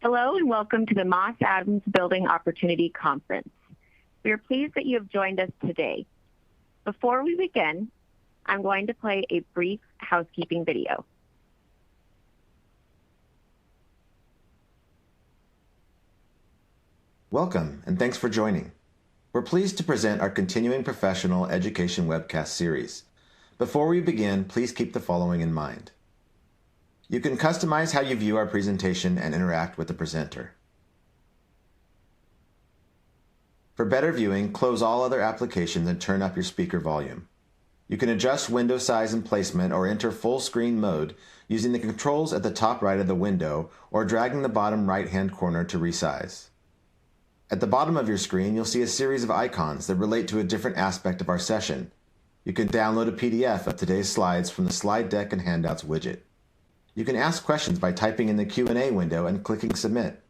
Hello and welcome to the Moss Adams Building Opportunity Conference. We are pleased that you have joined us today. Before we begin, I'm going to play a brief housekeeping video. Welcome and thanks for joining. We're pleased to present our continuing professional education webcast series. Before we begin, please keep the following in mind. You can customize how you view our presentation and interact with the presenter. For better viewing, close all other applications and turn up your speaker volume. You can adjust window size and placement or enter full screen mode using the controls at the top right of the window or dragging the bottom right-hand corner to resize. At the bottom of your screen, you'll see a series of icons that relate to a different aspect of our session. You can download a PDF of today's slides from the Slide Deck and Handouts widget. You can ask questions by typing in the Q&A window and clicking Submit.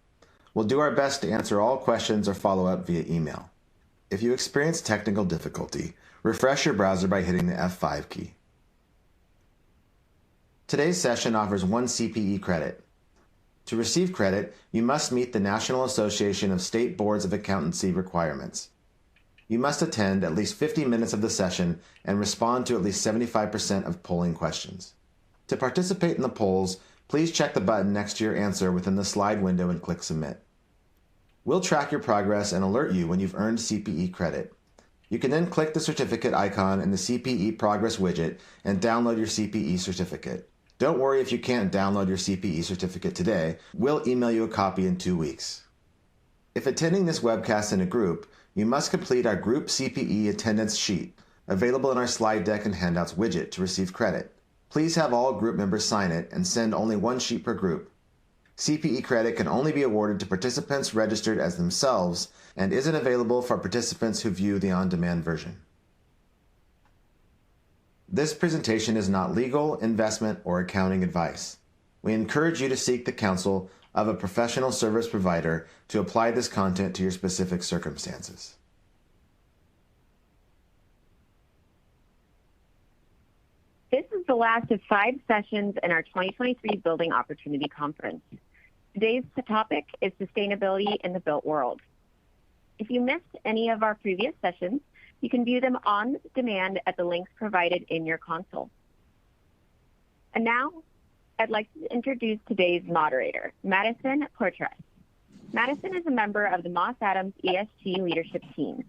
We'll do our best to answer all questions or follow up via email. If you experience technical difficulty, refresh your browser by hitting the F5 key. Today's session offers 1 CPE credit. To receive credit, you must meet the National Association of State Boards of Accountancy requirements. You must attend at least 50 minutes of the session and respond to at least 75% of polling questions. To participate in the polls, please check the button next to your answer within the slide window and click Submit. We'll track your progress and alert you when you've earned CPE credit. You can then click the certificate icon in the CPE Progress widget and download your CPE certificate. Don't worry if you can't download your CPE certificate today. We'll email you a copy in 2 weeks. If attending this webcast in a group, you must complete our group CPE attendance sheet, available in our Slide Deck and Handouts widget to receive credit. Please have all group members sign it and send only 1 sheet per group. CPE credit can only be awarded to participants registered as themselves and isn't available for participants who view the on-demand version. This presentation is not legal, investment, or accounting advice. We encourage you to seek the counsel of a professional service provider to apply this content to your specific circumstances. This is the last of 5 sessions in our 2023 Building Opportunity Conference. Today's topic is sustainability in the built world. If you missed any of our previous sessions, you can view them on demand at the links provided in your console. And now, I'd like to introduce today's moderator, Madison Poitras. Madison is a member of the Moss Adams ESG leadership team.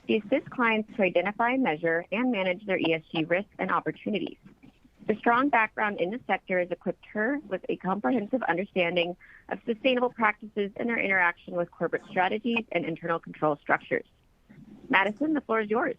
She assists clients to identify, measure, and manage their ESG risks and opportunities. Her strong background in the sector has equipped her with a comprehensive understanding of sustainable practices in their interaction with corporate strategies and internal control structures. Madison, the floor is yours.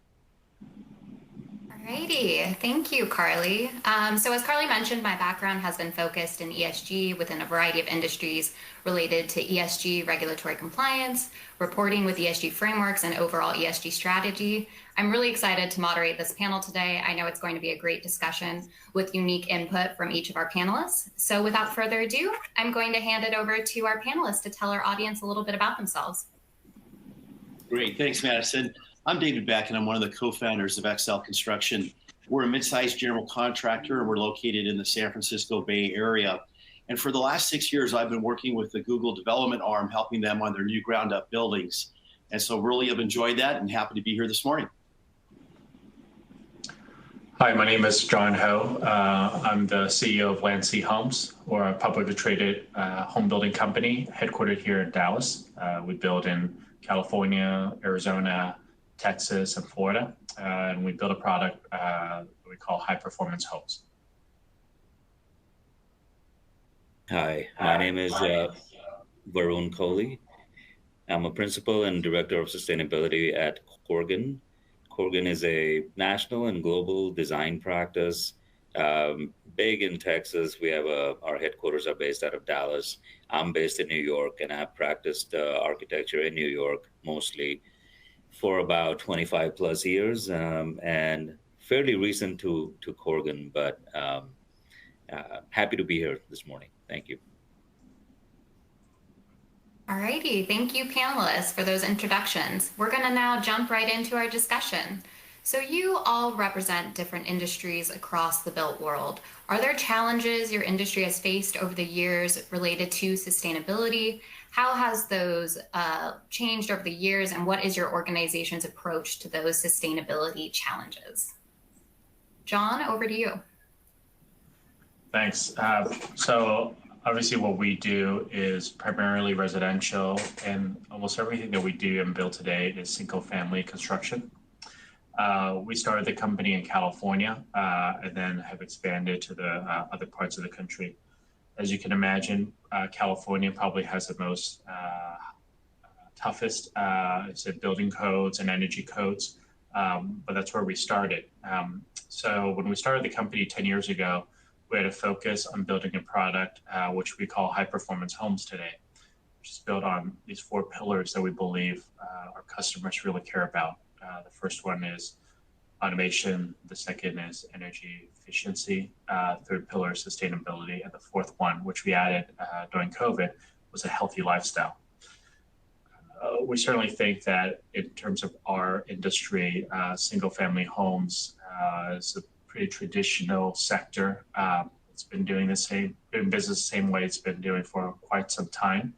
Alrighty, thank you, Carly. So as Carly mentioned, my background has been focused in ESG within a variety of industries related to ESG regulatory compliance, reporting with ESG frameworks, and overall ESG strategy. I'm really excited to moderate this panel today. I know it's going to be a great discussion with unique input from each of our panelists. So without further ado, I'm going to hand it over to our panelists to tell our audience a little bit about themselves. Great, thanks, Madison. I'm David Beck, and I'm one of the co-founders of XL Construction. We're a mid-sized general contractor, and we're located in the San Francisco Bay Area. And for the last 6 years, I've been working with the Google development arm, helping them on their new ground-up buildings. And so really have enjoyed that and happy to be here this morning. Hi, my name is John Ho. I'm the CEO of Landsea Homes. We're a publicly traded home building company headquartered here in Dallas. We build in California, Arizona, Texas, and Florida, and we build a product we call high performance homes. Hi, my name is Varun Kohli. I'm a principal and director of sustainability at Corgan. Corgan is a national and global design practice, big in Texas. We have our headquarters are based out of Dallas. I'm based in New York, and I've practiced architecture in New York mostly for about 25 plus years, and fairly recent to Corgan, but happy to be here this morning. Thank you. All righty, thank you panelists for those introductions. We're gonna now jump right into our discussion. So you all represent different industries across the built world. Are there challenges your industry has faced over the years related to sustainability? How has those changed over the years, and what is your organization's approach to those sustainability challenges? John, over to you. Thanks. So obviously what we do is primarily residential, and almost everything that we do and build today is single family construction. We started the company in California and then have expanded to the other parts of the country. As you can imagine, California probably has the most toughest building codes and energy codes, but that's where we started. So when we started the company 10 years ago, we had a focus on building a product which we call high performance homes today, which is built on these 4 pillars that we believe our customers really care about. The first one is automation, the second is energy efficiency, third pillar is sustainability, and the fourth one, which we added during COVID, was a healthy lifestyle. We certainly think that in terms of our industry, single family homes is a pretty traditional sector. It's been doing business the same way it's been doing for quite some time,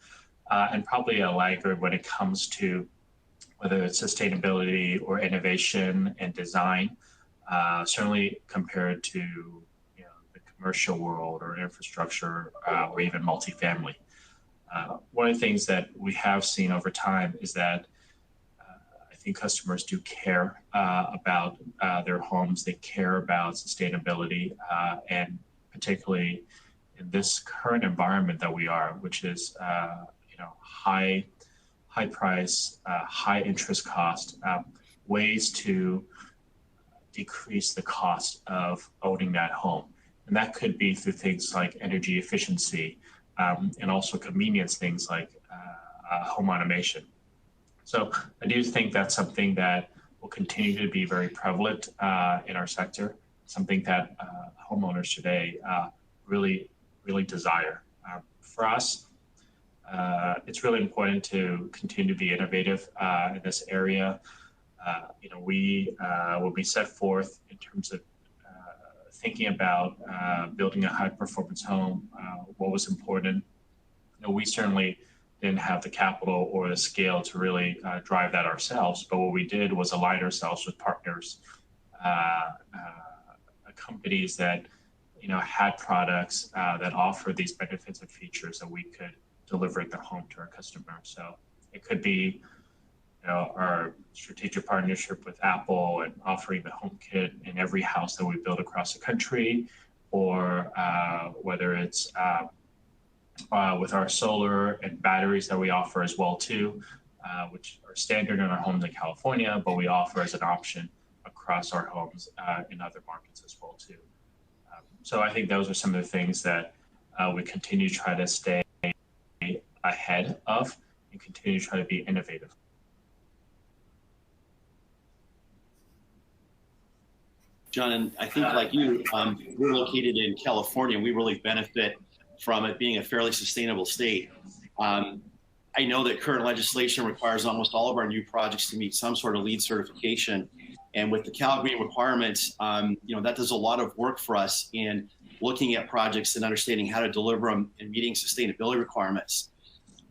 and probably a laggard when it comes to whether it's sustainability or innovation and design, certainly compared to the commercial world or infrastructure or even multifamily. One of the things that we have seen over time is that I think customers do care about their homes. They care about sustainability, and particularly in this current environment that we are, which is high price, high interest cost, ways to decrease the cost of owning that home. And that could be through things like energy efficiency, and also convenience things like home automation. So I do think that's something that will continue to be very prevalent in our sector, something that homeowners today really desire. For us, it's really important to continue to be innovative in this area. When we set forth in terms of thinking about building a high performance home, what was important, we certainly didn't have the capital or the scale to really drive that ourselves. But what we did was align ourselves with partners, companies that had products that offer these benefits and features that we could deliver at the home to our customers. So it could be our strategic partnership with Apple and offering the HomeKit in every house that we build across the country, or whether it's with our solar and batteries that we offer as well too, which are standard in our homes in California, but we offer as an option across our homes in other markets as well too. So I think those are some of the things that we continue to try to stay ahead of and continue to try to be innovative. John, and I think like you, we're located in California. We really benefit from it being a fairly sustainable state. I know that current legislation requires almost all of our new projects to meet some sort of LEED certification. And with the Cal Green requirements, that does a lot of work for us in looking at projects and understanding how to deliver them and meeting sustainability requirements.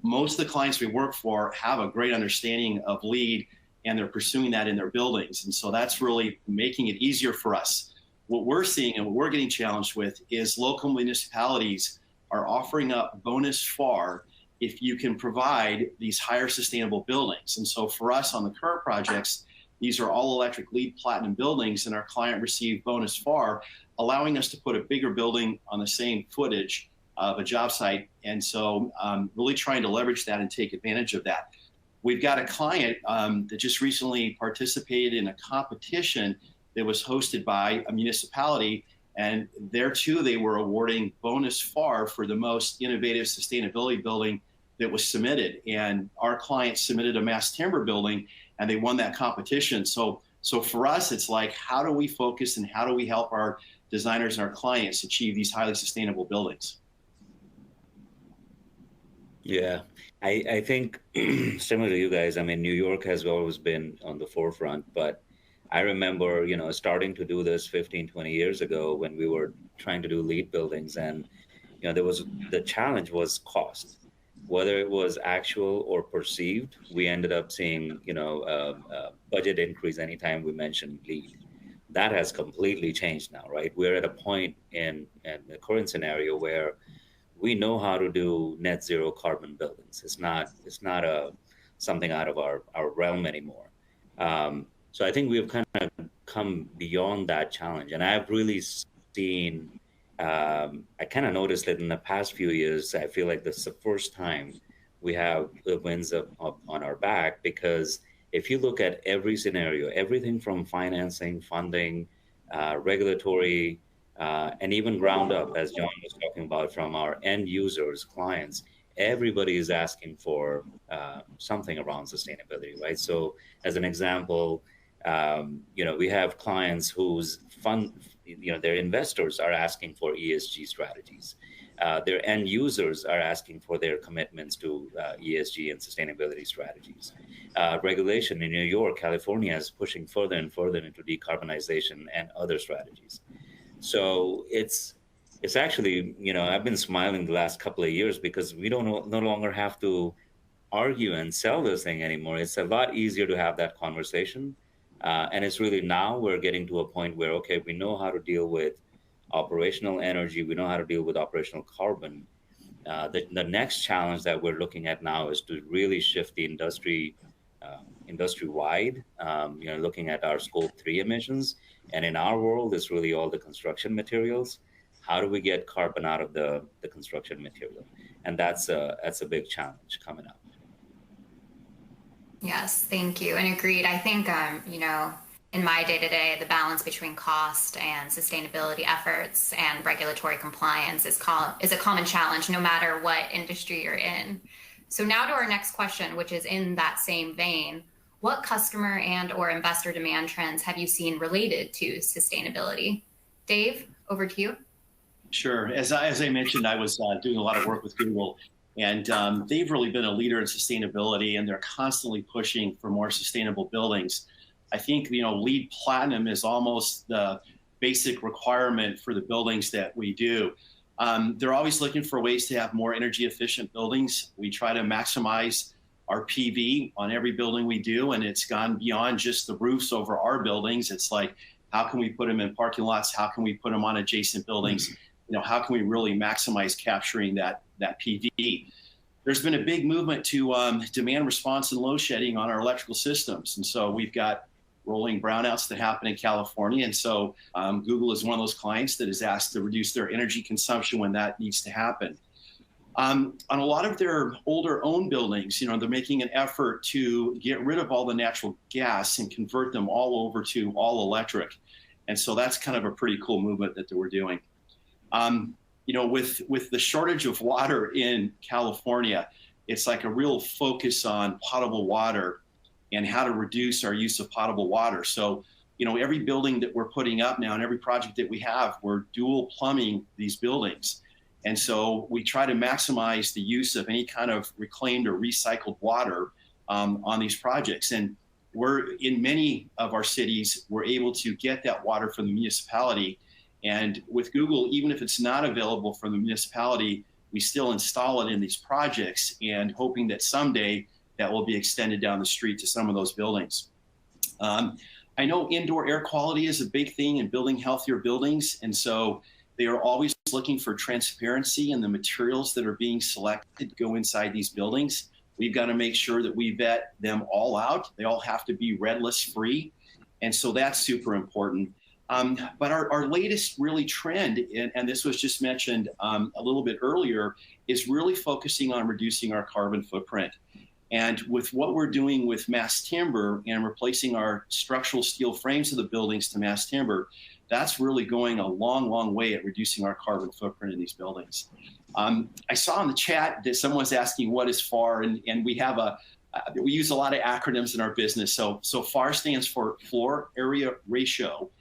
Most of the clients we work for have a great understanding of LEED, and they're pursuing that in their buildings. And so that's really making it easier for us. What we're seeing and what we're getting challenged with is local municipalities are offering up bonus FAR if you can provide these higher sustainable buildings. And so for us on the current projects, these are all electric LEED Platinum buildings, and our client received bonus FAR, allowing us to put a bigger building on the same footage of a job site. And so really trying to leverage that and take advantage of that. We've got a client that just recently participated in a competition that was hosted by a municipality. And there too, they were awarding bonus FAR for the most innovative sustainability building that was submitted. And our client submitted a mass timber building, and they won that competition. So for us, it's like, how do we focus and how do we help our designers and our clients achieve these highly sustainable buildings? Yeah, I think similar to you guys, I mean, New York has always been on the forefront, but I remember, starting to do this 15, 20 years ago when we were trying to do LEED buildings, and the challenge was cost. Whether it was actual or perceived, we ended up seeing, budget increase anytime we mentioned LEED. That has completely changed now, right? We're at a point in the current scenario where we know how to do net zero carbon buildings. It's not something out of our realm anymore. So I think we've kind of come beyond that challenge, and I've really seen. I kind of noticed that in the past few years, I feel like this is the first time we have the winds up on our back, because if you look at every scenario, everything from financing, funding, regulatory, and even ground up, as John was talking about, from our end users, clients, everybody is asking for something around sustainability, right? So as an example, we have clients whose their investors are asking for ESG strategies. Their end users are asking for their commitments to ESG and sustainability strategies. Regulation in New York, California is pushing further and further into decarbonization and other strategies. So it's actually, I've been smiling the last couple of years because we no longer have to argue and sell this thing anymore. It's a lot easier to have that conversation. And it's really now we're getting to a point where, okay, we know how to deal with operational energy. We know how to deal with operational carbon. The next challenge that we're looking at now is to really shift the industry-wide, looking at our scope 3 emissions. And in our world, it's really all the construction materials. How do we get carbon out of the construction material? And that's a big challenge coming up. Yes, thank you. And agreed. I think, in my day-to-day, the balance between cost and sustainability efforts and regulatory compliance is a common challenge, no matter what industry you're in. So now to our next question, which is in that same vein. What customer and or investor demand trends have you seen related to sustainability? Dave, over to you. Sure. As I mentioned, I was doing a lot of work with Google, and they've really been a leader in sustainability, and they're constantly pushing for more sustainable buildings. I think, LEED Platinum is almost the basic requirement for the buildings that we do. They're always looking for ways to have more energy efficient buildings. We try to maximize our PV on every building we do, and it's gone beyond just the roofs over our buildings. It's like, how can we put them in parking lots? How can we put them on adjacent buildings? How can we really maximize capturing that PV? There's been a big movement to demand response and load shedding on our electrical systems. And so we've got rolling brownouts that happen in California. And so Google is one of those clients that is asked to reduce their energy consumption when that needs to happen. On a lot of their older owned buildings, they're making an effort to get rid of all the natural gas and convert them all over to all electric. And so that's kind of a pretty cool movement that we're doing. With the shortage of water in California, it's like a real focus on potable water and how to reduce our use of potable water. So, every building that we're putting up now and every project that we have, we're dual plumbing these buildings. And so we try to maximize the use of any kind of reclaimed or recycled water on these projects. And in many of our cities, we're able to get that water from the municipality. And with Google, even if it's not available from the municipality, we still install it in these projects and hoping that someday that will be extended down the street to some of those buildings. I know indoor air quality is a big thing in building healthier buildings. And so they are always looking for transparency in the materials that are being selected to go inside these buildings. We've got to make sure that we vet them all out. They all have to be red list free. And so that's super important. But our latest really trend, and this was just mentioned a little bit earlier, is really focusing on reducing our carbon footprint. And with what we're doing with mass timber and replacing our structural steel frames of the buildings to mass timber, that's really going a long, long way at reducing our carbon footprint in these buildings. I saw in the chat that someone was asking what is FAR, and we have we use a lot of acronyms in our business. So FAR stands for floor area ratio.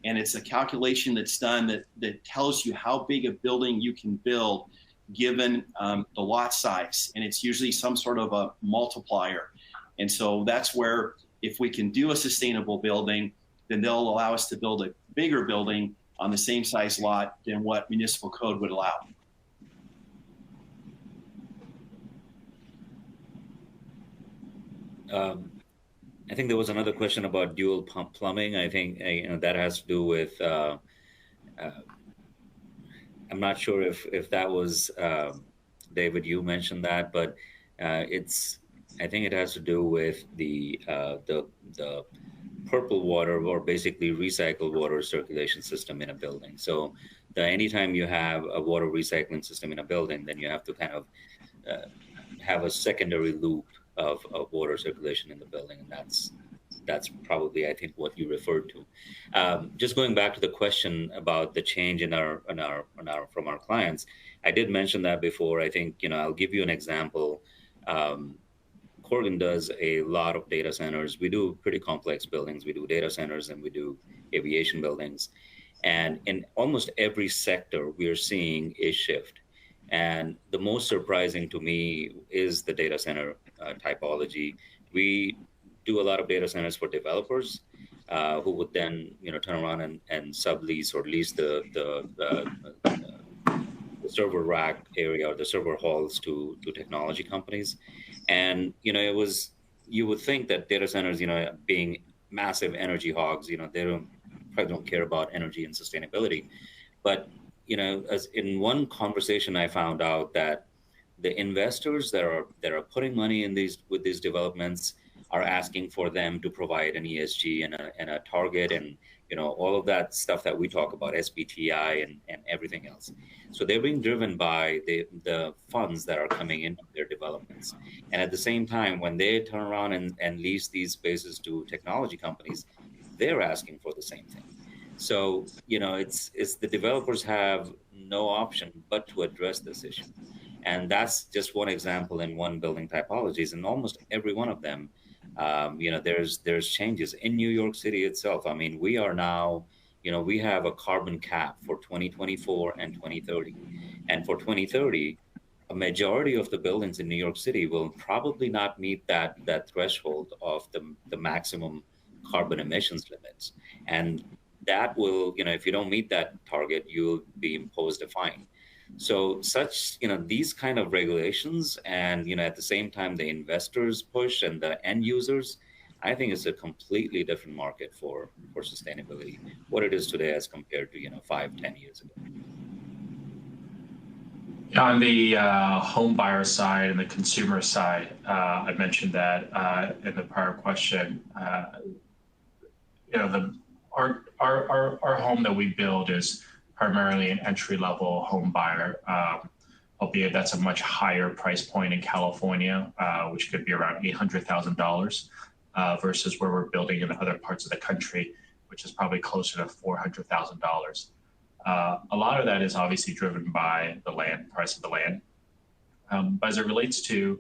And it's a calculation that's done that tells you how big a building you can build given the lot size. And it's usually some sort of a multiplier. And so that's where if we can do a sustainable building, then they'll allow us to build a bigger building on the same size lot than what municipal code would allow. I think there was another question about dual pump plumbing. I think that has to do with. I'm not sure if that was David. You mentioned that, but it's. I think it has to do with the purple water, or basically recycled water circulation system in a building. So anytime you have a water recycling system in a building, then you have to kind of have a secondary loop of water circulation in the building, and that's probably, I think, what you referred to. Just going back to the question about the change in our from our clients, I did mention that before. I think I'll give you an example. Corgan does a lot of data centers. We do pretty complex buildings. We do data centers and we do aviation buildings, and in almost every sector, we are seeing a shift. And the most surprising to me is the data center typology. We do a lot of data centers for developers who would then turn around and sublease or lease the server rack area or the server halls to technology companies. And you would think that data centers, being massive energy hogs, they probably don't care about energy and sustainability. But as in one conversation, I found out that the investors that are putting money in these developments are asking for them to provide an ESG and a target and all of that stuff that we talk about, SBTI and everything else. So they're being driven by the funds that are coming into their developments. And at the same time, when they turn around and lease these spaces to technology companies, they're asking for the same thing. So, it's the developers have no option but to address this issue. And that's just one example in one building typologies. And almost every one of them, there's changes in New York City itself. I mean, we are now, we have a carbon cap for 2024 and 2030. And for 2030, a majority of the buildings in New York City will probably not meet that threshold of the maximum carbon emissions limits. And that will, if you don't meet that target, you'll be imposed a fine. So these kind of regulations and, at the same time, the investors push and the end users, I think it's a completely different market for sustainability, what it is today as compared to, 5-10 years ago. On the home buyer side and the consumer side, I mentioned that in the prior question, our home that we build is primarily an entry-level home buyer, albeit that's a much higher price point in California, which could be around $800,000 versus where we're building in other parts of the country, which is probably closer to $400,000. A lot of that is obviously driven by the price of the land. But as it relates to,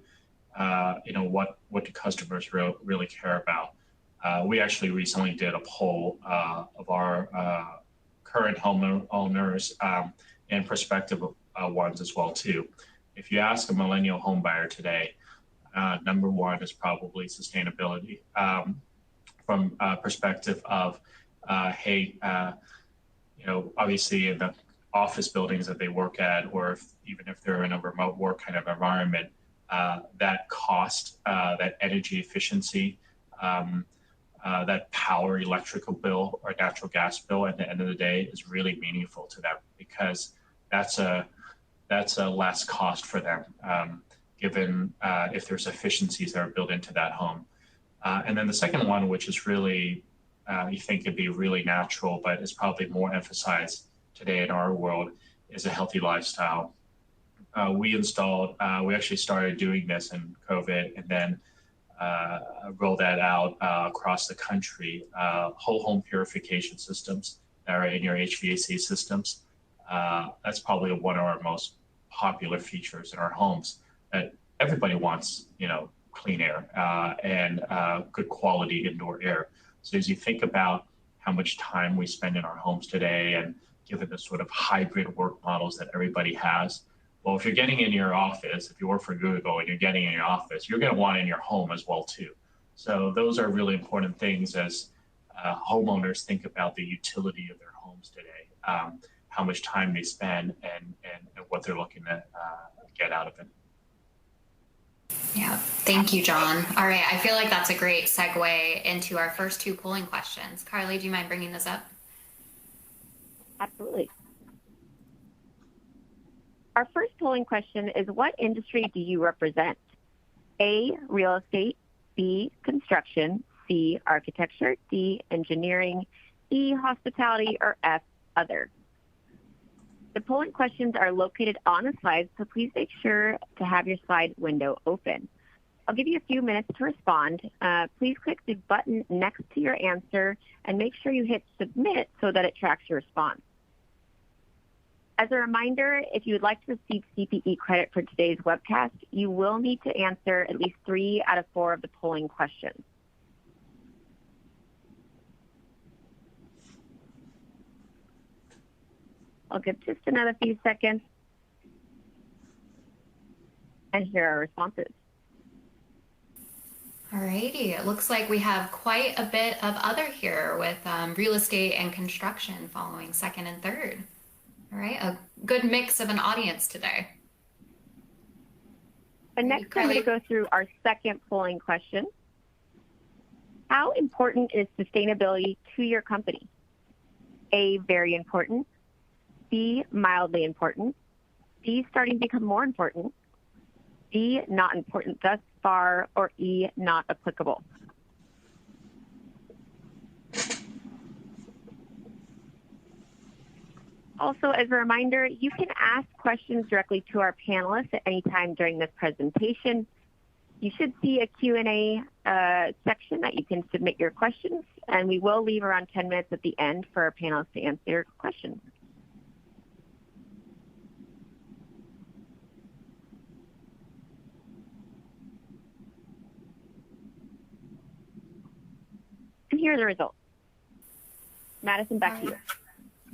what do customers really care about? We actually recently did a poll of our current homeowners and prospective ones as well too. If you ask a millennial home buyer today, number one is probably sustainability from a perspective of, obviously in the office buildings that they work at, or even if they're in a remote work kind of environment, that cost, that energy efficiency, that power electrical bill or natural gas bill at the end of the day is really meaningful to them, because that's a less cost for them, given if there's efficiencies that are built into that home. And then the second one, which is really, you think it'd be really natural, but it's probably more emphasized today in our world, is a healthy lifestyle. We actually started doing this in COVID, and then roll that out across the country, whole home purification systems that are in your HVAC systems. That's probably one of our most popular features in our homes, that everybody wants, clean air and good quality indoor air. So as you think about how much time we spend in our homes today, and given the sort of hybrid work models that everybody has, well, if you're getting in your office, if you work for Google and you're getting in your office, you're going to want it in your home as well too. So those are really important things as homeowners think about the utility of their homes today, how much time they spend, and what they're looking to get out of it. Yeah, thank you, John. All right, I feel like that's a great segue into our first two polling questions. Carly, do you mind bringing this up? Absolutely. Our first polling question is, what industry do you represent? A, real estate, B, construction, C, architecture, D, engineering, E, hospitality, or F, other. The polling questions are located on the slide, so please make sure to have your slide window open. I'll give you a few minutes to respond. Please click the button next to your answer and make sure you hit submit so that it tracks your response. As a reminder, if you would like to receive CPE credit for today's webcast, you will need to answer at least 3 out of 4 of the polling questions. I'll give just another few seconds. And here are responses. Alrighty, it looks like we have quite a bit of other here with real estate and construction following second and third. All right, a good mix of an audience today. And next, I'm going to go through our second polling question. How important is sustainability to your company? A, very important. B, mildly important. C, starting to become more important. D, not important thus far, or E, not applicable. Also, as a reminder, you can ask questions directly to our panelists at any time during this presentation. You should see a Q&A section that you can submit your questions, and we will leave around 10 minutes at the end for our panelists to answer your questions. And here are the results. Madison, back to you.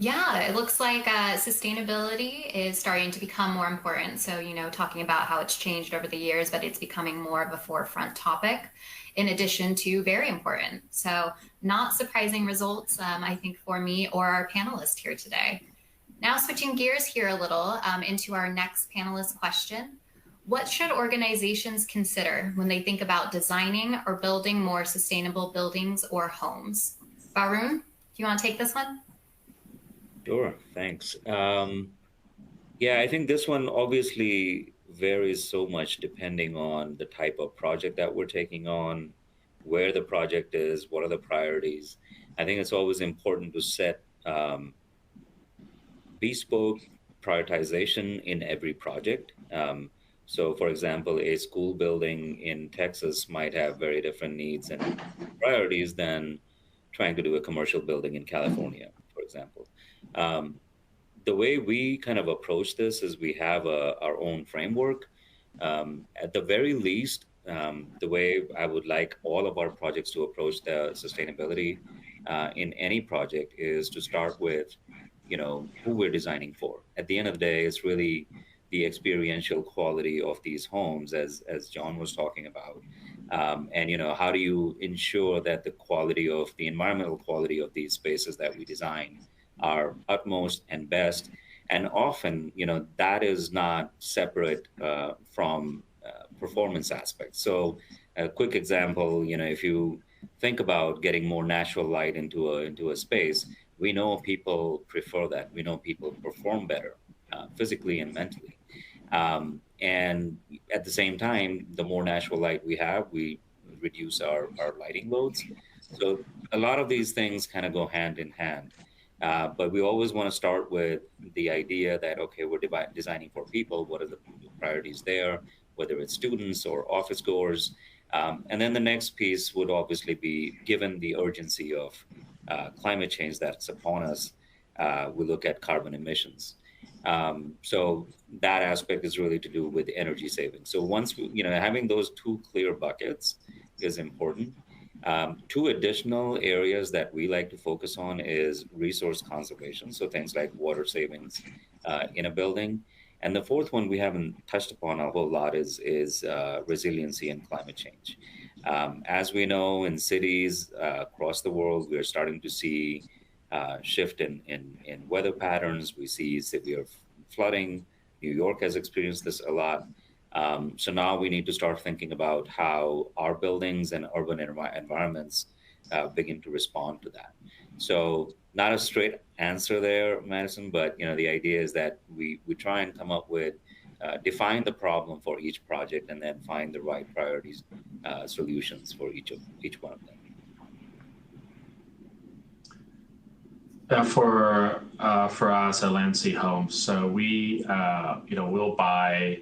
Yeah, it looks like sustainability is starting to become more important. So, you know, talking about how it's changed over the years, but it's becoming more of a forefront topic in addition to very important. So not surprising results, I think, for me or our panelists here today. Now switching gears here a little into our next panelist question. What should organizations consider when they think about designing or building more sustainable buildings or homes? Varun, do you want to take this one? Sure, thanks. Yeah, I think this one obviously varies so much depending on the type of project that we're taking on, where the project is, what are the priorities. I think it's always important to set bespoke prioritization in every project. So, for example, a school building in Texas might have very different needs and priorities than trying to do a commercial building in California, for example. The way we kind of approach this is we have our own framework. At the very least, the way I would like all of our projects to approach the sustainability in any project is to start with, you know, who we're designing for. At the end of the day, it's really the experiential quality of these homes, as John was talking about. And, you know, how do you ensure that the quality of the environmental quality of these spaces that we design are utmost and best? And often, you know, that is not separate from performance aspects. So a quick example, you know, if you think about getting more natural light into a space, we know people prefer that. We know people perform better physically and mentally. And at the same time, the more natural light we have, we reduce our lighting loads. So a lot of these things kind of go hand in hand. But we always want to start with the idea that, okay, we're designing for people. What are the priorities there, whether it's students or office goers? And then the next piece would obviously be, given the urgency of climate change that's upon us, we look at carbon emissions. So that aspect is really to do with energy savings. So once, you know, having those two clear buckets is important. Two additional areas that we like to focus on is resource conservation. So things like water savings in a building. And the fourth one we haven't touched upon a whole lot is resiliency and climate change. As we know, in cities across the world, we're starting to see shift in weather patterns. We see severe flooding. New York has experienced this a lot. So now we need to start thinking about how our buildings and urban environments begin to respond to that. So not a straight answer there, Madison, but the idea is that we try and come up with define the problem for each project and then find the right priorities solutions for each one of them. For us at Landsea Homes, so we we'll buy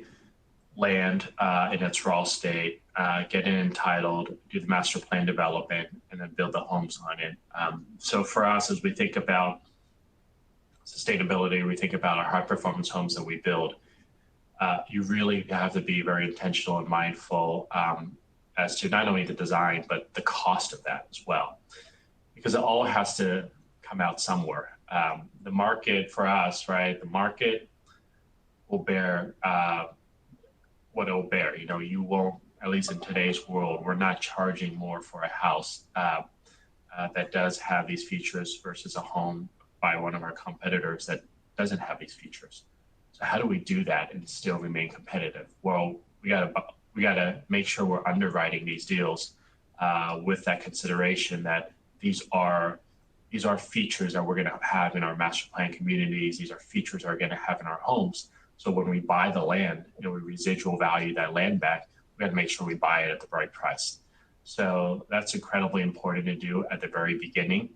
land in its raw state, get it entitled, do the master plan development, and then build the homes on it. So for us, as we think about sustainability, we think about our high performance homes that we build, you really have to be very intentional and mindful as to not only the design, but the cost of that as well, because it all has to come out somewhere. The market for us, right? The market will bear what it will bear. You won't, at least in today's world, we're not charging more for a house that does have these features versus a home by one of our competitors that doesn't have these features. So how do we do that and still remain competitive? Well, we gotta make sure we're underwriting these deals with that consideration that these are features that we're going to have in our master plan communities. These are features that we're going to have in our homes. So when we buy the land, we residual value that land back, we got to make sure we buy it at the right price. So that's incredibly important to do at the very beginning.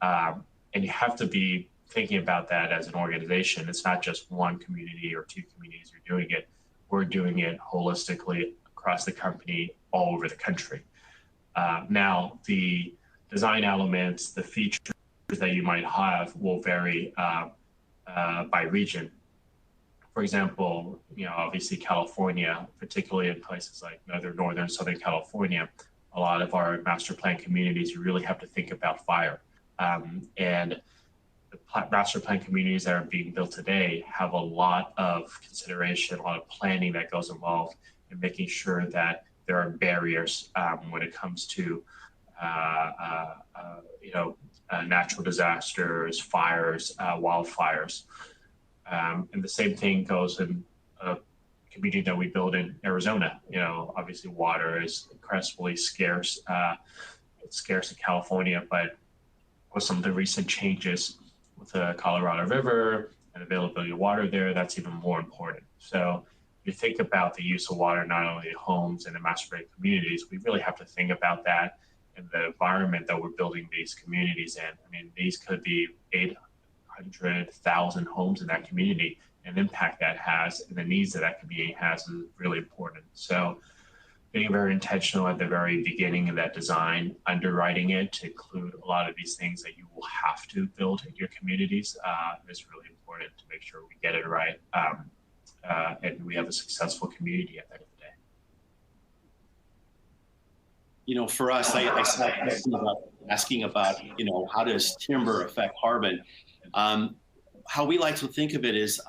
And you have to be thinking about that as an organization. It's not just one community or two communities are doing it. We're doing it holistically across the company, all over the country. Now, the design elements, the features that you might have will vary by region. For example, obviously California, particularly in places like northern, southern California, a lot of our master plan communities, you really have to think about fire. And the master plan communities that are being built today have a lot of consideration, a lot of planning that goes involved in making sure that there are barriers when it comes to natural disasters, fires, wildfires. And the same thing goes in a community that we build in Arizona. Obviously water is incredibly scarce. It's scarce in California, but with some of the recent changes with the Colorado River and availability of water there, that's even more important. So if you think about the use of water, not only in homes and in master plan communities, we really have to think about that in the environment that we're building these communities in. I mean, these could be 800,000 homes in that community, and impact that has and the needs that that community has is really important. So being very intentional at the very beginning of that design, underwriting it to include a lot of these things that you will have to build in your communities is really important to make sure we get it right and we have a successful community at the end of the day. For us, I started asking about, how does timber affect carbon? How we like to think of it is,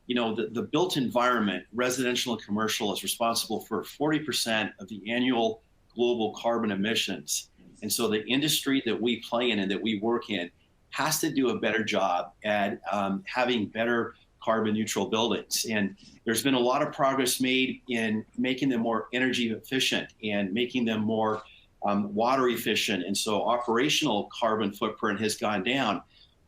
the built environment, residential and commercial, is responsible for 40% of the annual global carbon emissions. And so the industry that we play in and that we work in has to do a better job at having better carbon neutral buildings. And there's been a lot of progress made in making them more energy efficient and making them more water efficient. And so operational carbon footprint has gone down.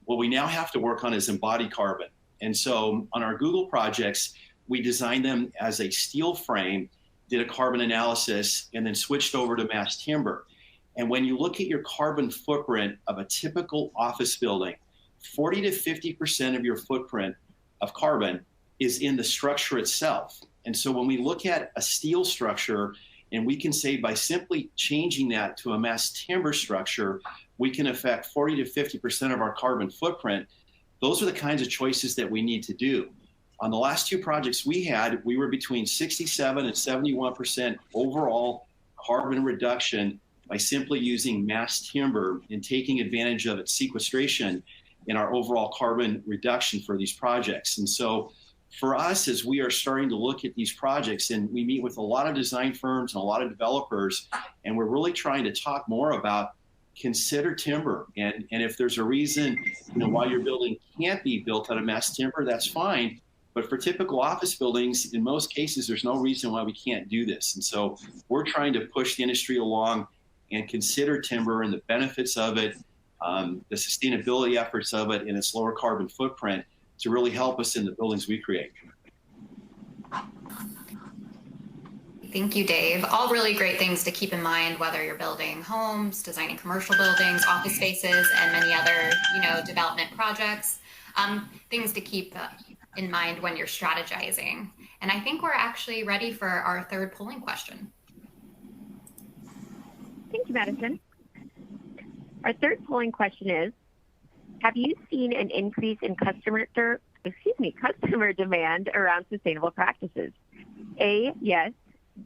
What we now have to work on is embodied carbon. And so on our Google projects, we designed them as a steel frame, did a carbon analysis, and then switched over to mass timber. And when you look at your carbon footprint of a typical office building, 40 to 50% of your footprint of carbon is in the structure itself. And so when we look at a steel structure, and we can say by simply changing that to a mass timber structure, we can affect 40 to 50% of our carbon footprint. Those are the kinds of choices that we need to do. On the last two projects we had, we were between 67 and 71% overall carbon reduction by simply using mass timber and taking advantage of its sequestration in our overall carbon reduction for these projects. And so for us, as we are starting to look at these projects, and we meet with a lot of design firms and a lot of developers, and we're really trying to talk more about consider timber. And if there's a reason, why your building can't be built out of mass timber, that's fine. But for typical office buildings, in most cases, there's no reason why we can't do this. And so we're trying to push the industry along and consider timber and the benefits of it, the sustainability efforts of it, and its lower carbon footprint to really help us in the buildings we create. Thank you, Dave. All really great things to keep in mind, whether you're building homes, designing commercial buildings, office spaces, and many other, development projects. Things to keep in mind when you're strategizing. And I think we're actually ready for our third polling question. Thank you, Madison. Our third polling question is, have you seen an increase in customer demand around sustainable practices? A, yes,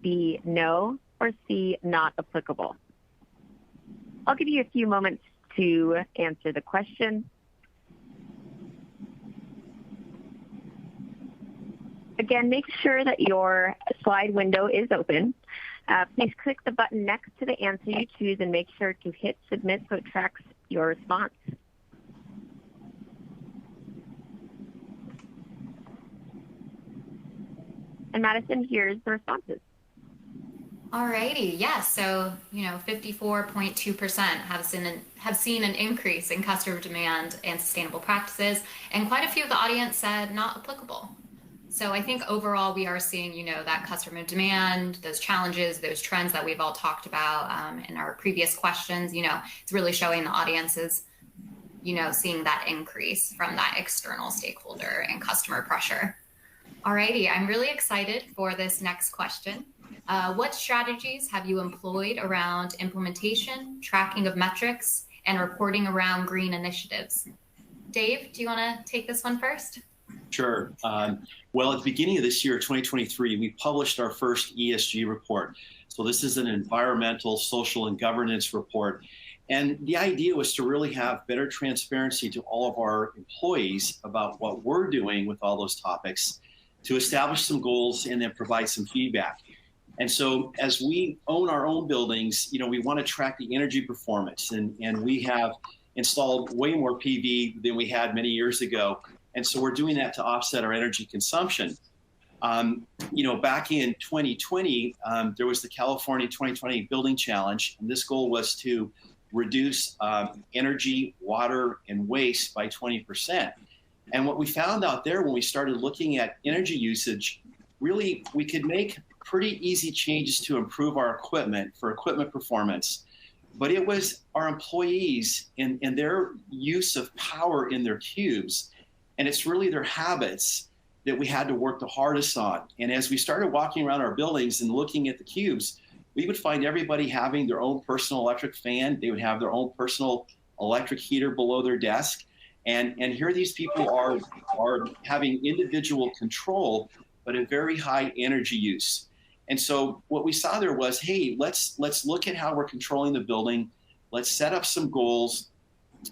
B, no, or C, not applicable? I'll give you a few moments to answer the question. Again, make sure that your slide window is open. Please click the button next to the answer you choose and make sure to hit submit so it tracks your response. And Madison, here's the responses. Alrighty, yes. So 54.2% have seen an increase in customer demand and sustainable practices, and quite a few of the audience said not applicable. So I think overall we are seeing that customer demand, those challenges, those trends that we've all talked about in our previous questions. It's really showing the audiences seeing that increase from that external stakeholder and customer pressure. Alrighty, I'm really excited for this next question. What strategies have you employed around implementation, tracking of metrics, and reporting around green initiatives? Dave, do you want to take this one first? Sure. Well, at the beginning of this year, 2023, we published our first ESG report. So this is an environmental, social, and governance report. And the idea was to really have better transparency to all of our employees about what we're doing with all those topics, to establish some goals and then provide some feedback. And so as we own our own buildings, we want to track the energy performance, and we have installed way more PV than we had many years ago. And so we're doing that to offset our energy consumption. Back in 2020, there was the California 2020 Building Challenge, and this goal was to reduce energy, water, and waste by 20%. And what we found out there when we started looking at energy usage, really we could make pretty easy changes to improve our equipment for equipment performance. But it was our employees and their use of power in their cubes, and it's really their habits that we had to work the hardest on. And as we started walking around our buildings and looking at the cubes, we would find everybody having their own personal electric fan. They would have their own personal electric heater below their desk. And here these people are having individual control, but a very high energy use. And so what we saw there was, hey, let's look at how we're controlling the building. Let's set up some goals.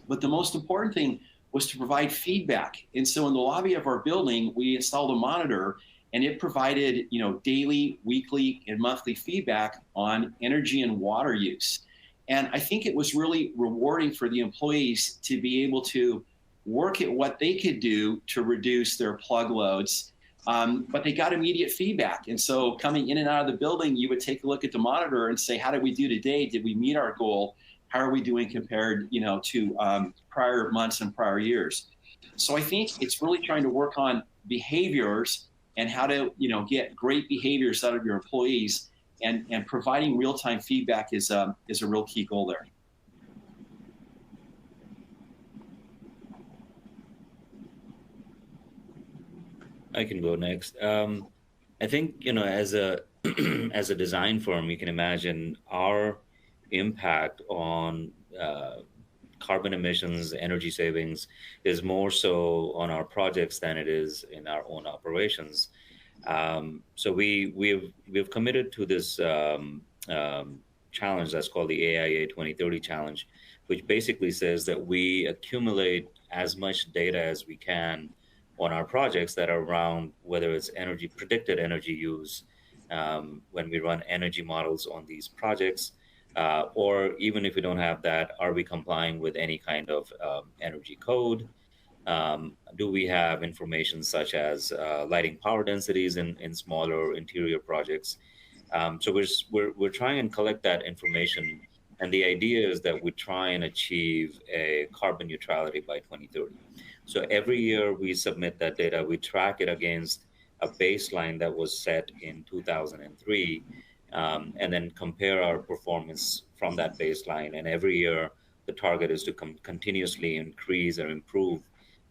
But the most important thing was to provide feedback. And so in the lobby of our building, we installed a monitor, and it provided, daily, weekly, and monthly feedback on energy and water use. And I think it was really rewarding for the employees to be able to work at what they could do to reduce their plug loads. But they got immediate feedback. And so coming in and out of the building, you would take a look at the monitor and say, how did we do today? Did we meet our goal? How are we doing compared, to prior months and prior years? So I think it's really trying to work on behaviors and how to, get great behaviors out of your employees, and providing real-time feedback is a real key goal there. I can go next. I think, as a as a design firm, you can imagine our impact on carbon emissions, energy savings is more so on our projects than it is in our own operations. So we've committed to this challenge that's called the AIA 2030 challenge, which basically says that we accumulate as much data as we can on our projects that are around whether it's predicted energy use, when we run energy models on these projects, or even if we don't have that, are we complying with any kind of energy code? Do we have information such as lighting power densities in smaller interior projects? So we're trying and collect that information, and the idea is that we try and achieve a carbon neutrality by 2030. So every year we submit that data, we track it against a baseline that was set in 2003, and then compare our performance from that baseline. And every year the target is to continuously increase or improve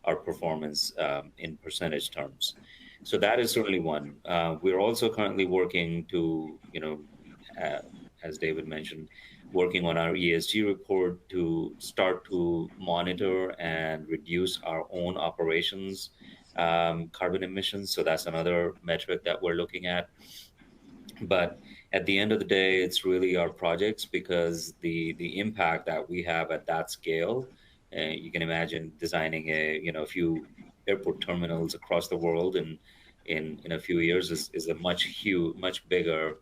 our performance in percentage terms. So that is certainly one. We're also currently working to, as David mentioned, working on our ESG report to start to monitor and reduce our own operations carbon emissions. So that's another metric that we're looking at. But at the end of the day, it's really our projects, because the impact that we have at that scale, you can imagine designing a few airport terminals across the world in a few years is a much bigger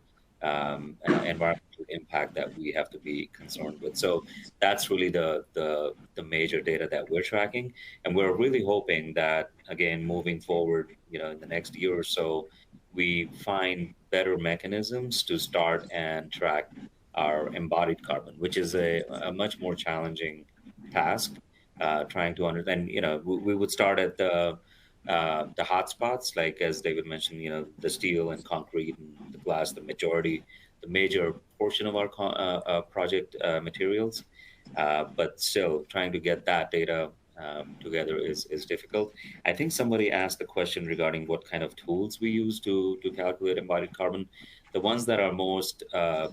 environmental impact that we have to be concerned with. So that's really the major data that we're tracking, and we're really hoping that, again, moving forward, in the next year or so, we find better mechanisms to start and track our embodied carbon, which is a much more challenging task. Trying to understand, we would start at the hotspots, like as David mentioned, the steel and concrete and the glass, the major portion of our project materials. But still, trying to get that data together is difficult. I think somebody asked the question regarding what kind of tools we use to calculate embodied carbon. The ones that are most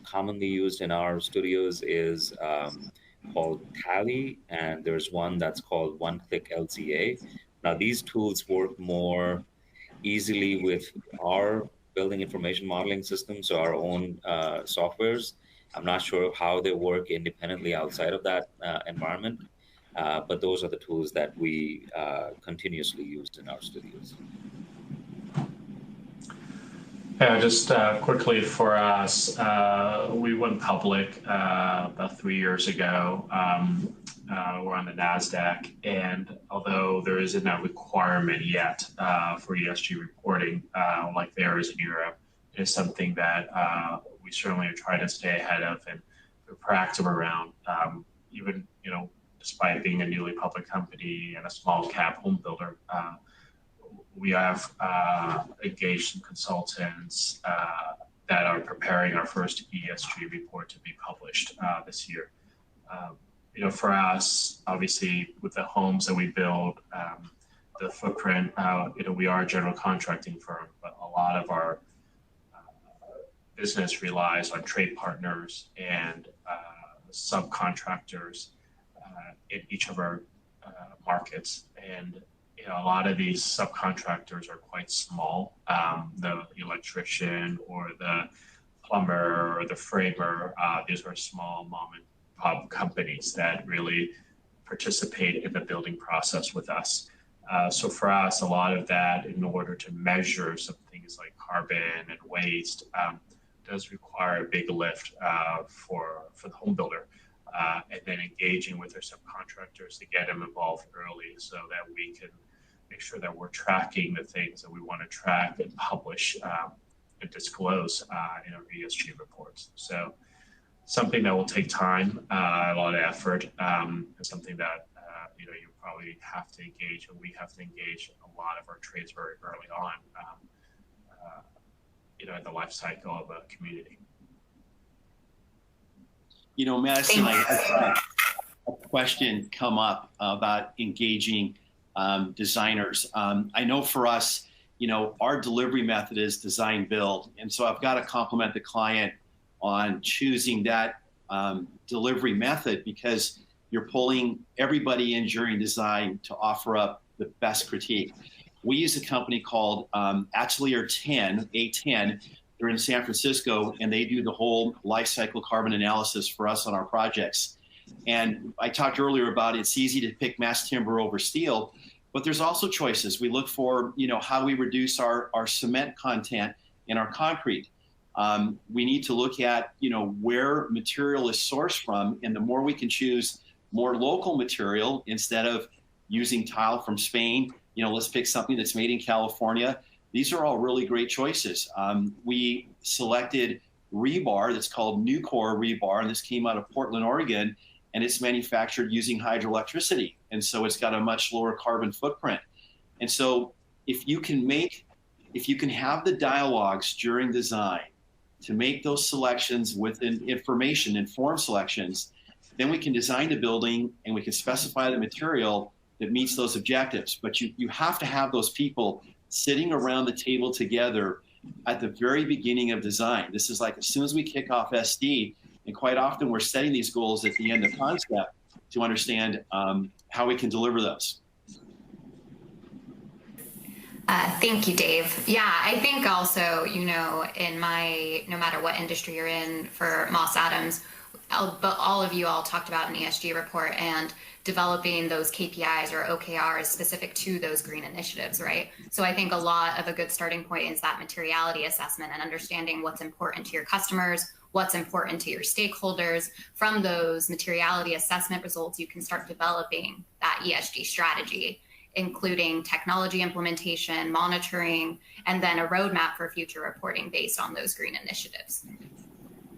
commonly used in our studios is called Tally, and there's one that's called One-Click LCA. Now, these tools work more easily with our building information modeling system, so our own softwares. I'm not sure how they work independently outside of that environment, but those are the tools that we continuously use in our studios. Yeah, just quickly for us, we went public about 3 years ago. We're on the NASDAQ, and although there isn't a requirement yet for ESG reporting like there is in Europe, it is something that we certainly are trying to stay ahead of and be proactive around. Even despite being a newly public company and a small cap home builder, we have engaged some consultants that are preparing our first ESG report to be published this year. For us, obviously, with the homes that we build, the footprint, we are a general contracting firm, but a lot of our business relies on trade partners and subcontractors in each of our markets. And a lot of these subcontractors are quite small. The electrician or the plumber or the framer, these are small mom and pop companies that really participate in the building process with us. So for us, a lot of that, in order to measure some things like carbon and waste, does require a big lift for the home builder. And then engaging with our subcontractors to get them involved early so that we can make sure that we're tracking the things that we want to track and publish and disclose in our ESG reports. So something that will take time, a lot of effort, something that you probably have to engage, and we have to engage a lot of our trades very early on, in the life cycle of a community. Madison, I had a question come up about engaging designers. I know for us, our delivery method is design build. And so I've got to compliment the client on choosing that delivery method, because you're pulling everybody in during design to offer up the best critique. We use a company called Atelier 10, A10. They're in San Francisco, and they do the whole life cycle carbon analysis for us on our projects. And I talked earlier about it's easy to pick mass timber over steel. But there's also choices. We look for, how we reduce our cement content in our concrete. We need to look at, where material is sourced from, and the more we can choose more local material instead of using tile from Spain, let's pick something that's made in California. These are all really great choices. We selected rebar that's called Nucor rebar, and this came out of Portland, Oregon, and it's manufactured using hydroelectricity. And so it's got a much lower carbon footprint. And so if you can have the dialogues during design to make those selections with information, informed selections, then we can design the building and we can specify the material that meets those objectives. But you have to have those people sitting around the table together at the very beginning of design. This is like as soon as we kick off SD, and quite often we're setting these goals at the end of concept to understand how we can deliver those. Thank you, Dave. Yeah, I think also, no matter what industry you're in, for Moss Adams, but all of you all talked about an ESG report and developing those KPIs or OKRs specific to those green initiatives, right? So I think a lot of a good starting point is that materiality assessment and understanding what's important to your customers, what's important to your stakeholders. From those materiality assessment results, you can start developing that ESG strategy, including technology implementation, monitoring, and then a roadmap for future reporting based on those green initiatives.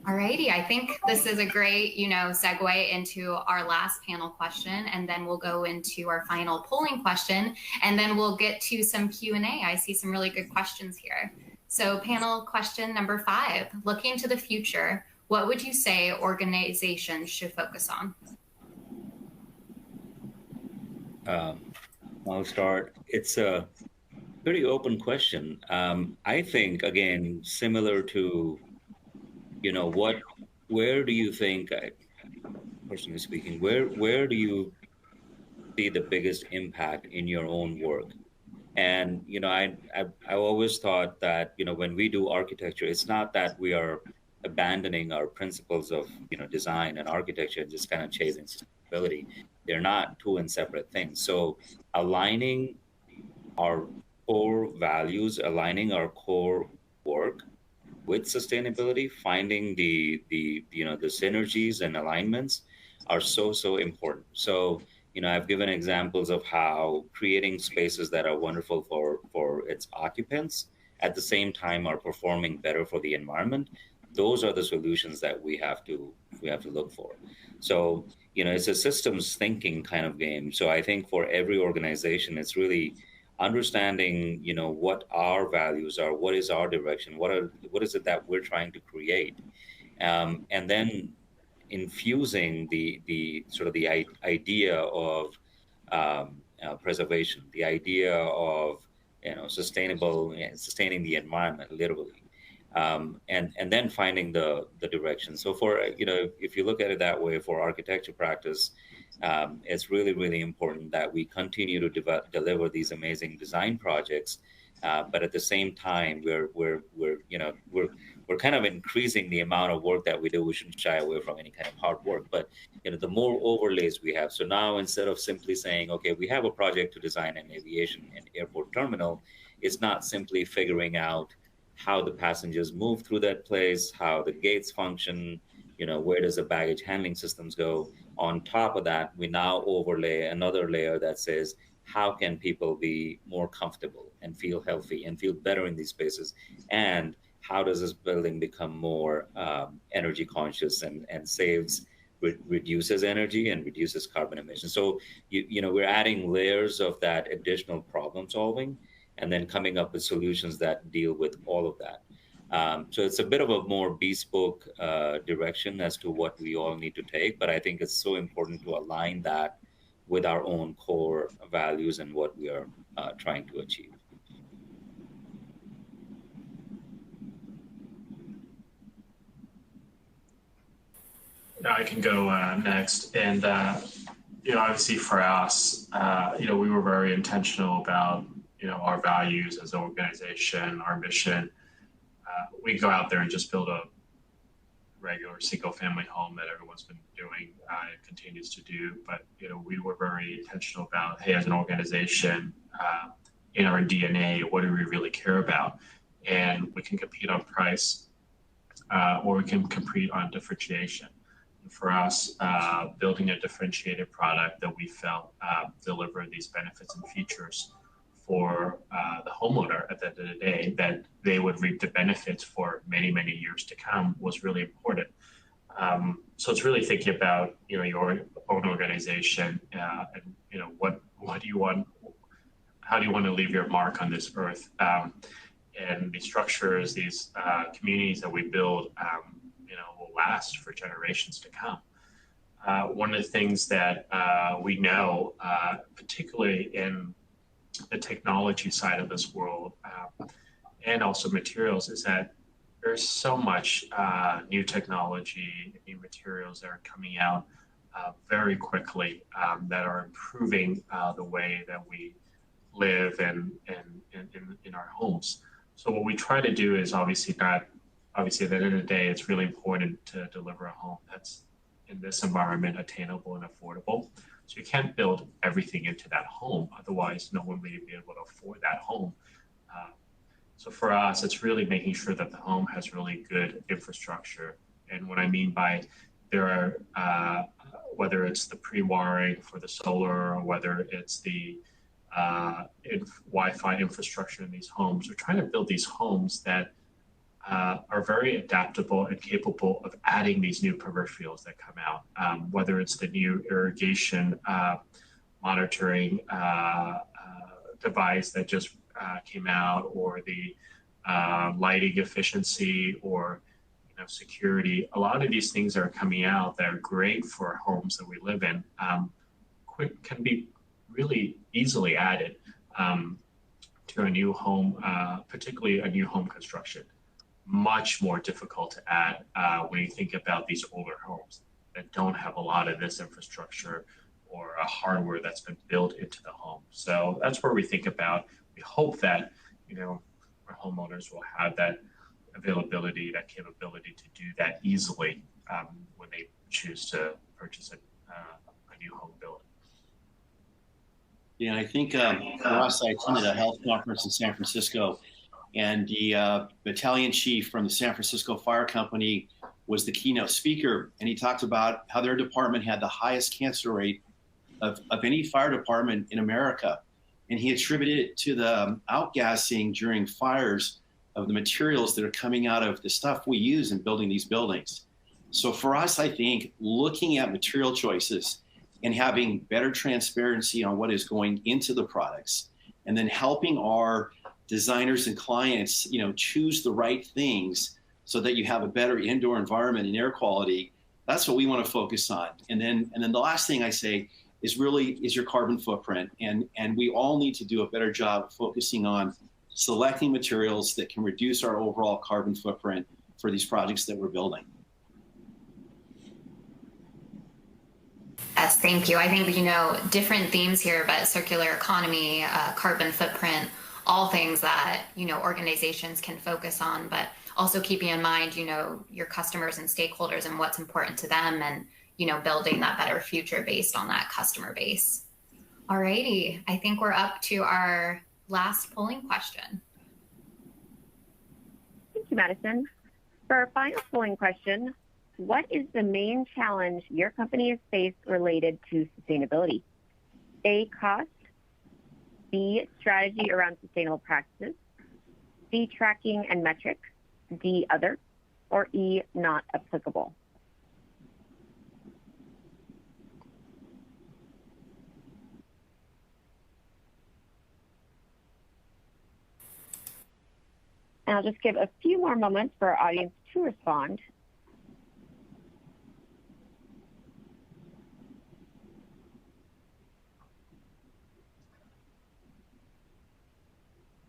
Alrighty, I think this is a great, segue into our last panel question, and then we'll go into our final polling question, and then we'll get to some Q&A. I see some really good questions here. So panel question number 5, looking to the future, what would you say organizations should focus on? I'll start. It's a pretty open question. I think, again, similar to, where do you think, personally speaking, where do you see the biggest impact in your own work? And, I always thought that, when we do architecture, it's not that we are abandoning our principles of, design and architecture and just kind of chasing sustainability. They're not two and separate things. So aligning our core values, aligning our core work with sustainability, finding the synergies and alignments are so important. So, I've given examples of how creating spaces that are wonderful for its occupants at the same time are performing better for the environment. Those are the solutions that we have to look for. So, it's a systems thinking kind of game. So I think for every organization, it's really understanding, what our values are, what is our direction, what is it that we're trying to create, and then infusing the sort of the idea of preservation, the idea of sustaining the environment literally, and then finding the direction. So for if you look at it that way, for architecture practice, it's really important that we continue to deliver these amazing design projects, but at the same time we're kind of increasing the amount of work that we do. We shouldn't shy away from any kind of hard work, but the more overlays we have. So now instead of simply saying, okay, we have a project to design an aviation and airport terminal, it's not simply figuring out how the passengers move through that place, how the gates function, where does the baggage handling systems go. On top of that, we now overlay another layer that says, how can people be more comfortable and feel healthy and feel better in these spaces? And how does this building become more energy conscious and reduces energy and reduces carbon emissions? So, we're adding layers of that additional problem solving and then coming up with solutions that deal with all of that. So it's a bit of a more bespoke direction as to what we all need to take, but I think it's so important to align that with our own core values and what we are trying to achieve. Now I can go next. And, obviously for us, we were very intentional about, our values as an organization, our mission. We go out there and just build a regular single-family home that everyone's been doing and continues to do. But we were very intentional about, hey, as an organization, in our DNA, what do we really care about? And we can compete on price, or we can compete on differentiation. And for us, building a differentiated product that we felt delivered these benefits and features for the homeowner at the end of the day, that they would reap the benefits for many, many years to come, was really important. So it's really thinking about your own organization and what do you want, how do you want to leave your mark on this earth, and these structures, these communities that we build, will last for generations to come. One of the things that we know, particularly in the technology side of this world, and also materials, is that there's so much new technology, new materials that are coming out very quickly that are improving the way that we live and in our homes. So what we try to do is obviously at the end of the day, it's really important to deliver a home that's in this environment attainable and affordable. So you can't build everything into that home, otherwise no one will be able to afford that home. So for us, it's really making sure that the home has really good infrastructure. And what I mean by there are, whether it's the pre-wiring for the solar, or whether it's the Wi-Fi infrastructure in these homes, we're trying to build these homes that are very adaptable and capable of adding these new peripherals that come out, whether it's the new irrigation monitoring device that just came out, or the lighting efficiency, or security. A lot of these things are coming out that are great for homes that we live in, can be really easily added to a new home, particularly a new home construction. Much more difficult to add when you think about these older homes that don't have a lot of this infrastructure or a hardware that's been built into the home. So that's where we think about, we hope that our homeowners will have that availability, that capability to do that easily when they choose to purchase a new home build. Yeah, I think for us, I attended a health conference in San Francisco, and the battalion chief from the San Francisco Fire Company was the keynote speaker, and he talked about how their department had the highest cancer rate of any fire department in America. And he attributed it to the outgassing during fires of the materials that are coming out of the stuff we use in building these buildings. So for us, I think looking at material choices and having better transparency on what is going into the products, and then helping our designers and clients, choose the right things so that you have a better indoor environment and air quality. That's what we want to focus on. And then the last thing I say is your carbon footprint. And we all need to do a better job focusing on selecting materials that can reduce our overall carbon footprint for these projects that we're building. Yes, thank you. I think, different themes here, but circular economy, carbon footprint, all things that, organizations can focus on, but also keeping in mind, your customers and stakeholders and what's important to them, and, building that better future based on that customer base. All righty. I think we're up to our last polling question. Thank you, Madison. For our final polling question, what is the main challenge your company has faced related to sustainability? A, cost. B, strategy around sustainable practices. C, tracking and metrics. D, other. Or E, not applicable. And I'll just give a few more moments for our audience to respond.